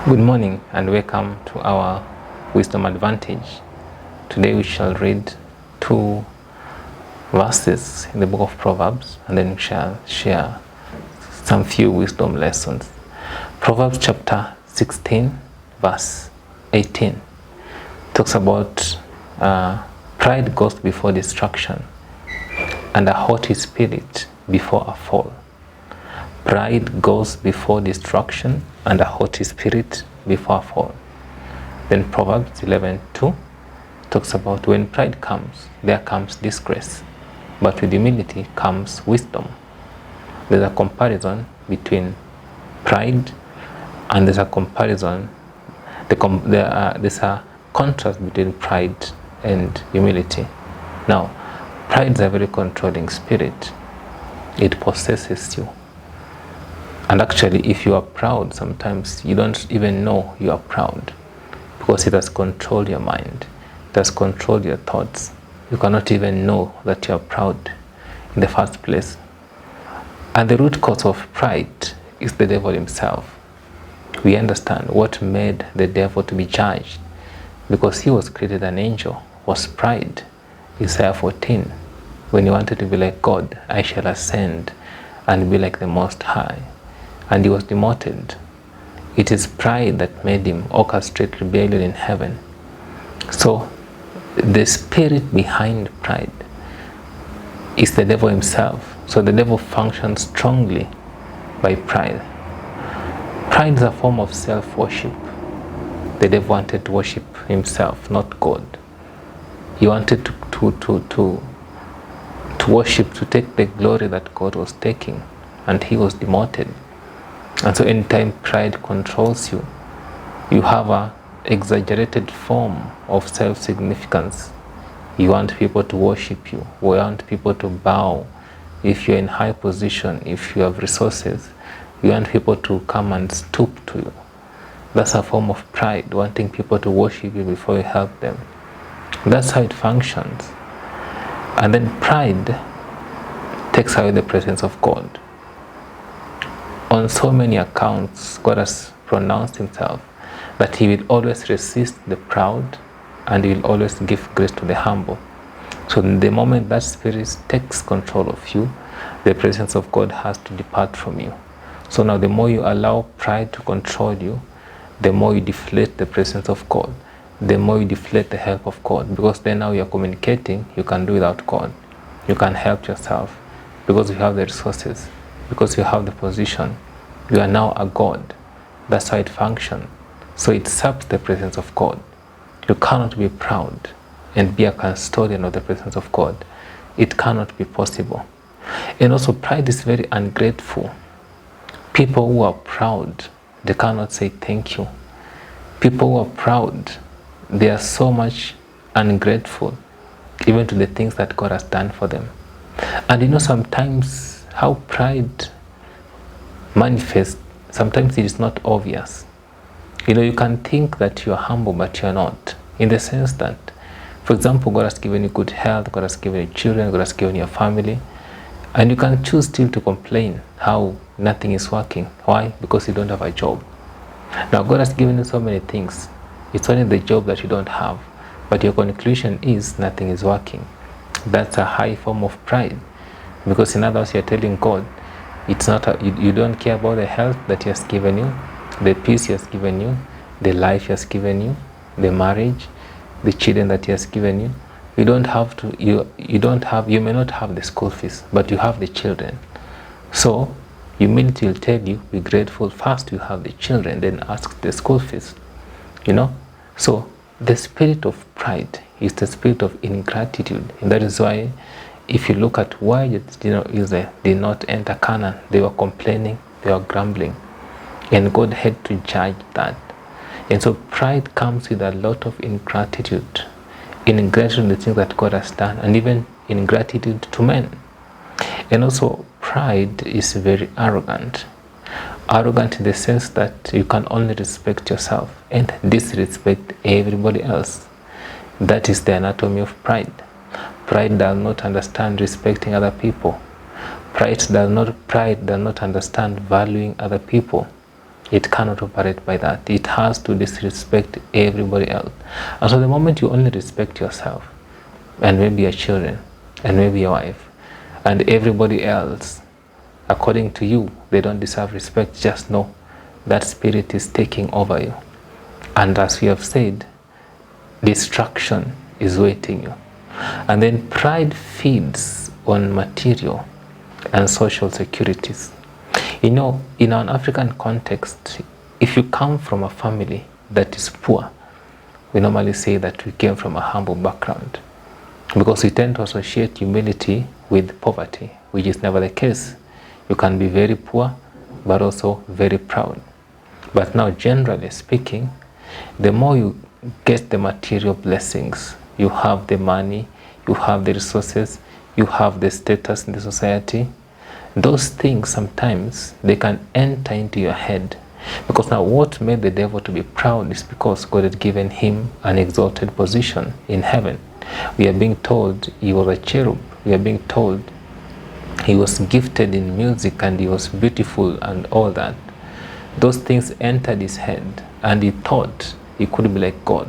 Good morning and welcome to our Wisdom Advantage. Today we shall read 2 verses in the book of Proverbs, and then we shall share some few wisdom lessons. Proverbs chapter 16 verse 18 talks about pride goes before destruction and a haughty spirit before a fall. Pride goes before destruction and a haughty spirit before a fall. Then Proverbs 11:2 talks about when pride comes, there comes disgrace, but with humility comes wisdom. There's a comparison between pride and there's a comparison, there's a contrast between pride and humility. Now, pride is a very controlling spirit. It possesses you. And actually, if you are proud, sometimes you don't even know you are proud because it has controlled your mind. It has controlled your thoughts. You cannot even know that you are proud in the first place. And the root cause of pride is the devil himself. We understand what made the devil to be judged, because he was created an angel, was pride. Isaiah 14, when he wanted to be like God, I shall ascend and be like the Most High. And he was demoted. It is pride that made him orchestrate rebellion in heaven. So the spirit behind pride is the devil himself. So the devil functions strongly by pride. Pride is a form of self-worship. The devil wanted to worship himself, not God. He wanted to worship, to take the glory that God was taking, and he was demoted. And so anytime pride controls you, you have an exaggerated form of self-significance. You want people to worship you. You want people to bow. If you're in high position, if you have resources, you want people to come and stoop to you. That's a form of pride, wanting people to worship you before you help them. That's how it functions. And then pride takes away the presence of God. On so many accounts, God has pronounced himself that he will always resist the proud and he will always give grace to the humble. So the moment that spirit takes control of you, the presence of God has to depart from you. So now the more you allow pride to control you, the more you deflate the presence of God, the more you deflate the help of God, because then now you're communicating, you can do without God. You can help yourself because you have the resources, because you have the position. You are now a God. That's how it functions. So it saps the presence of God. You cannot be proud and be a custodian of the presence of God. It cannot be possible. And also pride is very ungrateful. People who are proud, they cannot say thank you. People who are proud, they are so much ungrateful even to the things that God has done for them. And you know, sometimes how pride manifests, sometimes it is not obvious. You know, you can think that you are humble, but you are not. In the sense that, for example, God has given you good health, God has given you children, God has given you a family, and you can choose still to complain how nothing is working. Why? Because you don't have a job. Now, God has given you so many things. It's only the job that you don't have. But your conclusion is nothing is working. That's a high form of pride. Because in other words, you're telling God, it's not you don't care about the health that he has given you, the peace he has given you, the life he has given you, the marriage, the children that he has given you. You don't have to, you may not have the school fees, but you have the children. So humility will tell you, be grateful. First you have the children, then ask the school fees. You know? So the spirit of pride is the spirit of ingratitude. And that is why if you look at why Israel did not enter Canaan, they were complaining, they were grumbling. And God had to judge that. And so pride comes with a lot of ingratitude. Ingratitude in the things that God has done, and even ingratitude to men. And also pride is very arrogant. Arrogant in the sense that you can only respect yourself and disrespect everybody else. That is the anatomy of pride. Pride does not understand respecting other people. Pride does not understand valuing other people. It cannot operate by that. It has to disrespect everybody else. And so the moment you only respect yourself, and maybe your children, and maybe your wife, and everybody else, according to you, they don't deserve respect, just know that spirit is taking over you. And as we have said, destruction is waiting you. And then pride feeds on material and social securities. You know, in an African context, if you come from a family that is poor, we normally say that we came from a humble background, because we tend to associate humility with poverty, which is never the case. You can be very poor, but also very proud. But now, generally speaking, the more you get the material blessings, you have the money, you have the resources, you have the status in the society, those things sometimes they can enter into your head. Because now what made the devil to be proud is because God had given him an exalted position in heaven. We are being told he was a cherub. We are being told he was gifted in music and he was beautiful and all that. Those things entered his head and he thought he could be like God.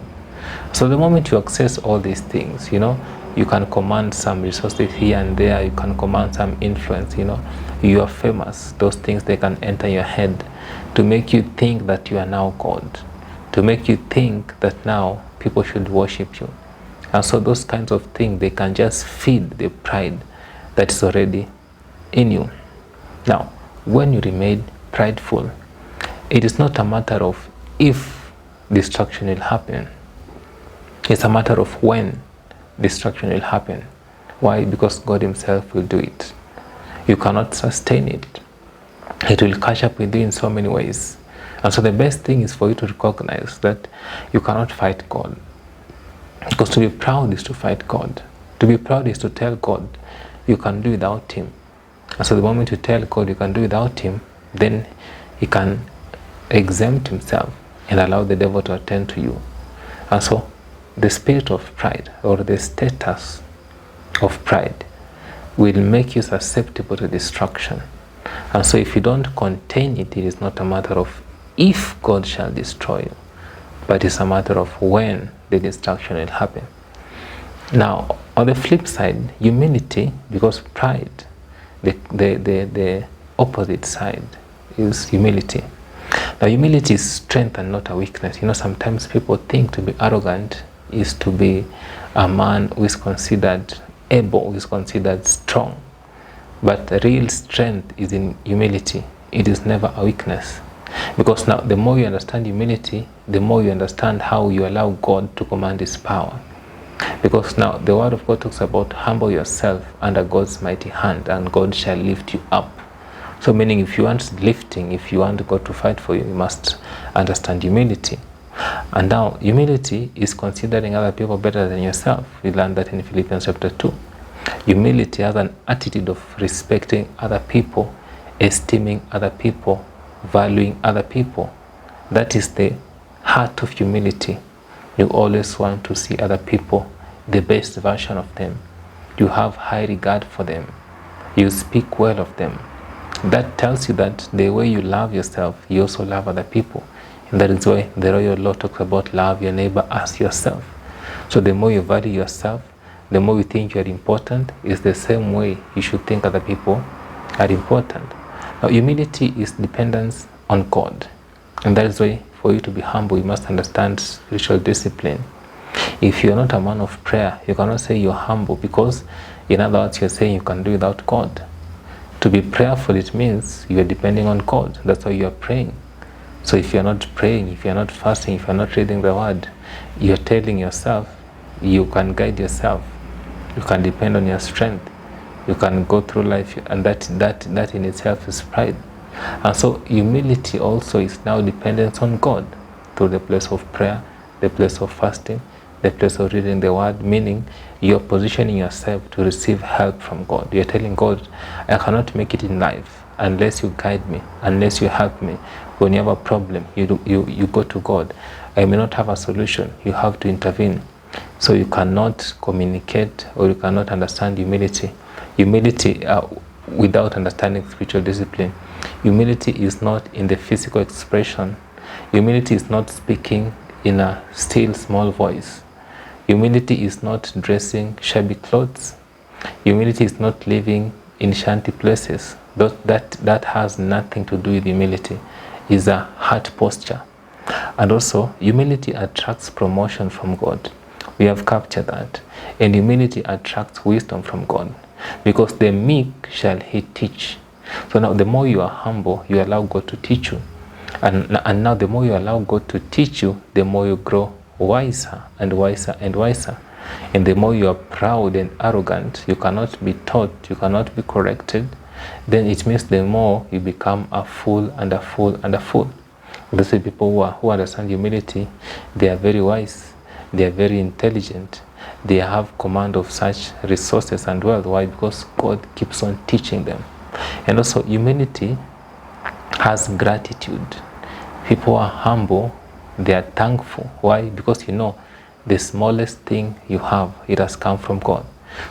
So the moment you access all these things, you know, you can command some resources here and there, you can command some influence, you know, you are famous. Those things, they can enter your head to make you think that you are now God, to make you think that now people should worship you. And so those kinds of things, they can just feed the pride that is already in you. Now, when you remain prideful, it is not a matter of if destruction will happen. It's a matter of when destruction will happen. Why? Because God himself will do it. You cannot sustain it. It will catch up with you in so many ways. And so the best thing is for you to recognize that you cannot fight God. Because to be proud is to fight God. To be proud is to tell God you can do without him. And so the moment you tell God you can do without him, then he can exempt himself and allow the devil to attend to you. And so the spirit of pride, or the status of pride, will make you susceptible to destruction. And so if you don't contain it, it is not a matter of if God shall destroy you, but it's a matter of when the destruction will happen. Now, on the flip side, humility, because pride, the opposite side is humility. Now, humility is strength and not a weakness. You know, sometimes people think to be arrogant is to be a man who is considered able, who is considered strong. But the real strength is in humility. It is never a weakness. Because now, the more you understand humility, the more you understand how you allow God to command his power. Because now, the word of God talks about humble yourself under God's mighty hand, and God shall lift you up. So meaning, if you want lifting, if you want God to fight for you, you must understand humility. And now, humility is considering other people better than yourself. We learned that in Philippians chapter 2. Humility has an attitude of respecting other people, esteeming other people, valuing other people. That is the heart of humility. You always want to see other people, the best version of them. You have high regard for them. You speak well of them. That tells you that the way you love yourself, you also love other people. And that is why the royal law talks about love your neighbor as yourself. So the more you value yourself, the more you think you are important, is the same way you should think other people are important. Now, humility is dependence on God. And that is why for you to be humble, you must understand spiritual discipline. If you're not a man of prayer, you cannot say you're humble, because in other words, you're saying you can do without God. To be prayerful, it means you are depending on God. That's why you are praying. So if you're not praying, if you're not fasting, if you're not reading the word, you're telling yourself you can guide yourself. You can depend on your strength. You can go through life, and that in itself is pride. And so humility also is now dependence on God through the place of prayer, the place of fasting, the place of reading the word, meaning you're positioning yourself to receive help from God. You're telling God, I cannot make it in life unless you guide me, unless you help me. When you have a problem, you go to God. I may not have a solution. You have to intervene. So you cannot communicate, or you cannot understand humility. Humility without understanding spiritual discipline, Humility is not in the physical expression. Humility is not speaking in a still small voice. Humility is not dressing shabby clothes. Humility is not living in shanty places. That has nothing to do with humility. It's a heart posture. And also, humility attracts promotion from God. We have captured that. And humility attracts wisdom from God. Because the meek shall he teach. So now the more you are humble, you allow God to teach you. And now the more you allow God to teach you, the more you grow wiser and wiser and wiser. And the more you are proud and arrogant, you cannot be taught, you cannot be corrected, then it means the more you become a fool and a fool and a fool. Those people who understand humility, they are very wise, they are very intelligent, they have command of such resources and wealth. Why? Because God keeps on teaching them. And also humility has gratitude. People are humble, they are thankful. Why? Because you know the smallest thing you have, it has come from God.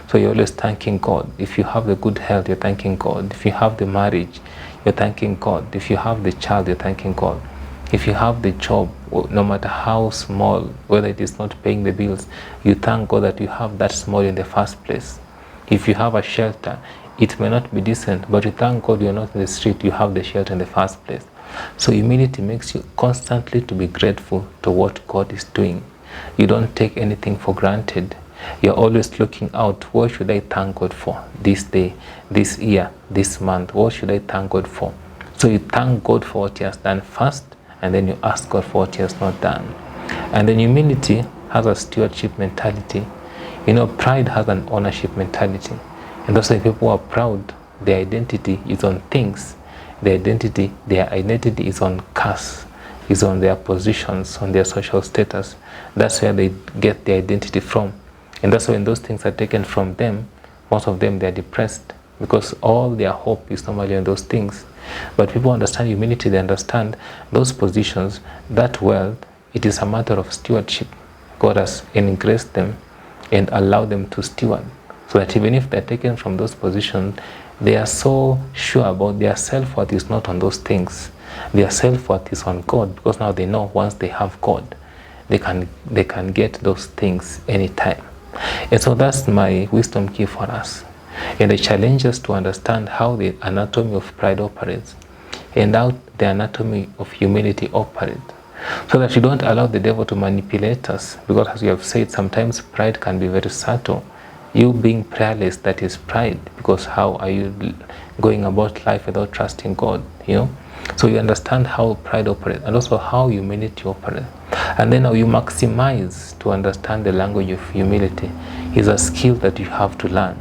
So you're always thanking God. If you have the good health, you're thanking God. If you have the marriage, you're thanking God. If you have the child, you're thanking God. If you have the job, no matter how small, whether it is not paying the bills, you thank God that you have that small in the first place. If you have a shelter, it may not be decent, but you thank God you're not in the street, you have the shelter in the first place. So humility makes you constantly to be grateful to what God is doing. You don't take anything for granted. You're always looking out, what should I thank God for this day, this year, this month? What should I thank God for? So you thank God for what he has done first, and then you ask God for what he has not done. And then humility has a stewardship mentality. You know, pride has an ownership mentality. And also if people are proud, their identity is on things. Their identity is on caste, is on their positions, on their social status. That's where they get their identity from. And that's why when those things are taken from them, most of them, they're depressed, because all their hope is normally on those things. But people understand humility, they understand those positions, that wealth, it is a matter of stewardship. God has engraced them and allowed them to steward, so that even if they're taken from those positions, they are so sure about their self-worth is not on those things. Their self-worth is on God, because now they know once they have God, they can get those things anytime. And so that's my wisdom key for us. And I challenge us to understand how the anatomy of pride operates and how the anatomy of humility operates, so that you don't allow the devil to manipulate us. Because as we have said, sometimes pride can be very subtle. You being prayerless, that is pride, because how are you going about life without trusting God, you know? So you understand how pride operates and also how humility operates. And then how you maximize to understand the language of humility is a skill that you have to learn.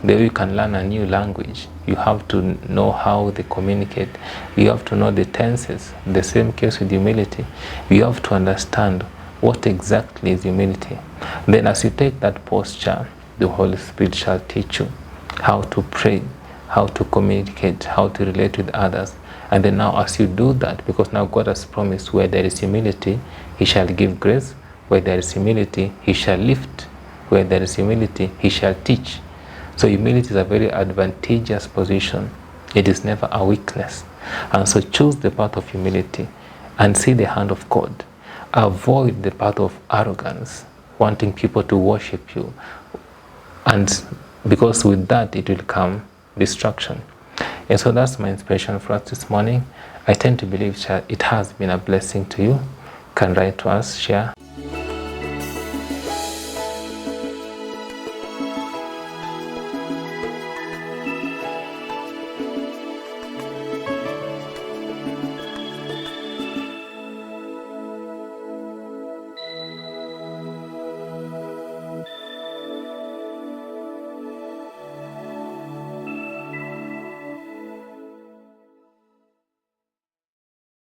The way you can learn a new language, you have to know how they communicate. You have to know the tenses. The same case with humility. You have to understand what exactly is humility. Then as you take that posture, the Holy Spirit shall teach you how to pray, how to communicate, how to relate with others. And then now as you do that, because now God has promised where there is humility, he shall give grace. Where there is humility, he shall lift. Where there is humility, he shall teach. So humility is a very advantageous position. It is never a weakness. And so choose the path of humility and see the hand of God. Avoid the path of arrogance, wanting people to worship you. And because with that, it will come destruction. And so that's my inspiration for us this morning. I tend to believe it has been a blessing to you. You can write to us, share.